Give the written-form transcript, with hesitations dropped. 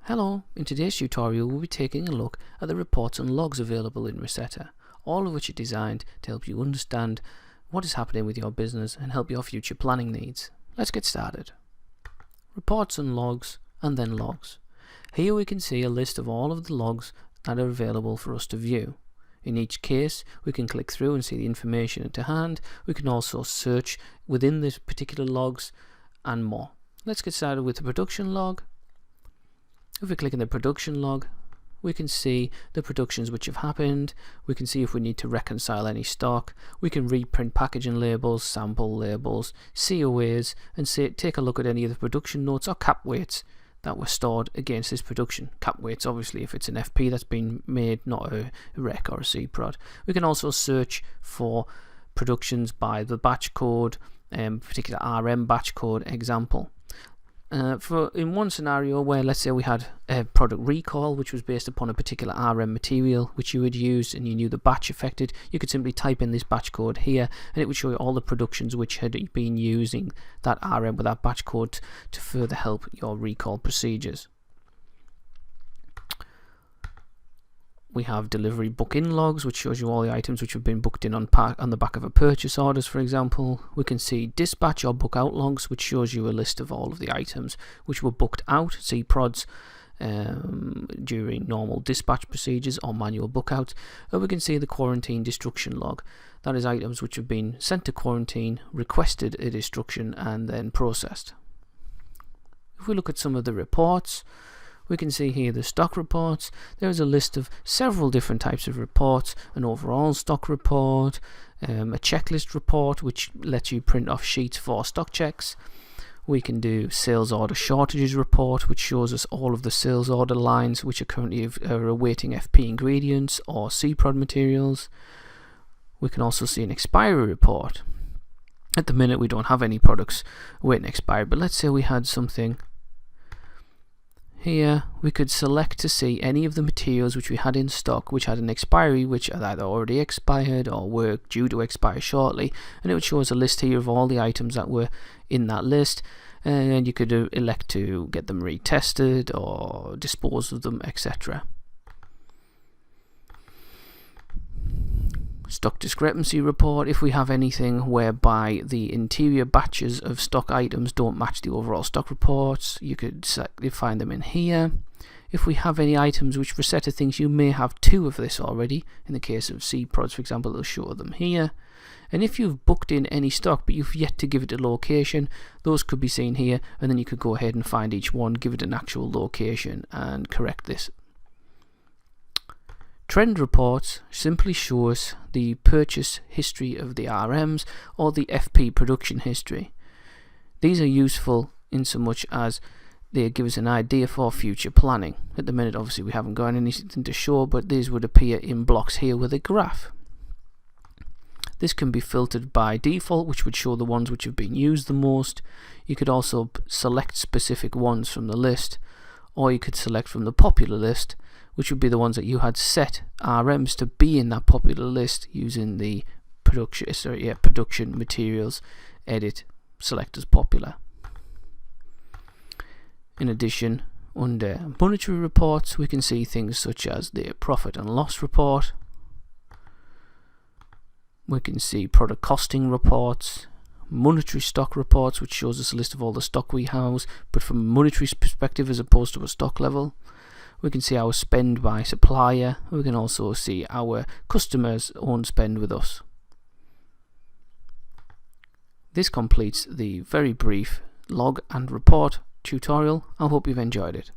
Hello, in today's tutorial we'll be taking a look at the reports and logs available in Receta, all of which are designed to help you understand what is happening with your business and help your future planning needs. Let's get started. Reports and logs, and then logs. Here we can see a list of all of the logs that are available for us to view. In each case we can click through and see the information to hand. We can also search within this particular logs and more. Let's get started with the production log. If we click in the production log, we can see the productions which have happened. We can see if we need to reconcile any stock. We can reprint packaging labels, sample labels, COAs, and take a look at any of the production notes or cap weights that were stored against this production. Cap weights, obviously, if it's an FP that's been made, not a rec or a C-prod. We can also search for productions by the batch code, particular RM batch code example. In one scenario where, let's say, we had a product recall which was based upon a particular RM material which you had used and you knew the batch affected, you could simply type in this batch code here and it would show you all the productions which had been using that RM with that batch code to further help your recall procedures. We have delivery book-in logs, which shows you all the items which have been booked in on the back of a purchase orders, for example. We can see dispatch or book out logs, which shows you a list of all of the items which were booked out, C-prods, during normal dispatch procedures or manual book out. And we can see the quarantine destruction log. That is items which have been sent to quarantine, requested a destruction, and then processed. If we look at some of the reports, we can see here the stock reports. There's a list of several different types of reports: an overall stock report, a checklist report which lets you print off sheets for stock checks. We can do sales order shortages report, which shows us all of the sales order lines which are currently awaiting FP ingredients or C-prod materials. We can also see an expiry report. At the minute we don't have any products awaiting expiry, but let's say we had something here. We could select to see any of the materials which we had in stock which had an expiry, which are either already expired or were due to expire shortly, and it would show us a list here of all the items that were in that list, and you could elect to get them retested or dispose of them, etc. Stock discrepancy report. If we have anything whereby the interior batches of stock items don't match the overall stock reports, you could find them in here. If we have any items which Receta thinks you may have two of this already, in the case of C-prods for example, they'll show them here. And if you've booked in any stock but you've yet to give it a location, those could be seen here, and then you could go ahead and find each one, give it an actual location and correct this. Trend reports simply show us the purchase history of the RMs or the FP production history. These are useful in so much as they give us an idea for future planning. At the minute obviously we haven't got anything to show, but these would appear in blocks here with a graph. This can be filtered by default, which would show the ones which have been used the most. You could also select specific ones from the list, or you could select from the popular list, which would be the ones that you had set RMs to be in that popular list using the production materials edit select as popular. In addition, under monetary reports we can see things such as the profit and loss report. We can see product costing reports, monetary stock reports, which shows us a list of all the stock we house but from a monetary perspective as opposed to a stock level. We can see our spend by supplier. We can also see our customers' own spend with us. This completes the very brief log and report tutorial. I hope you've enjoyed it.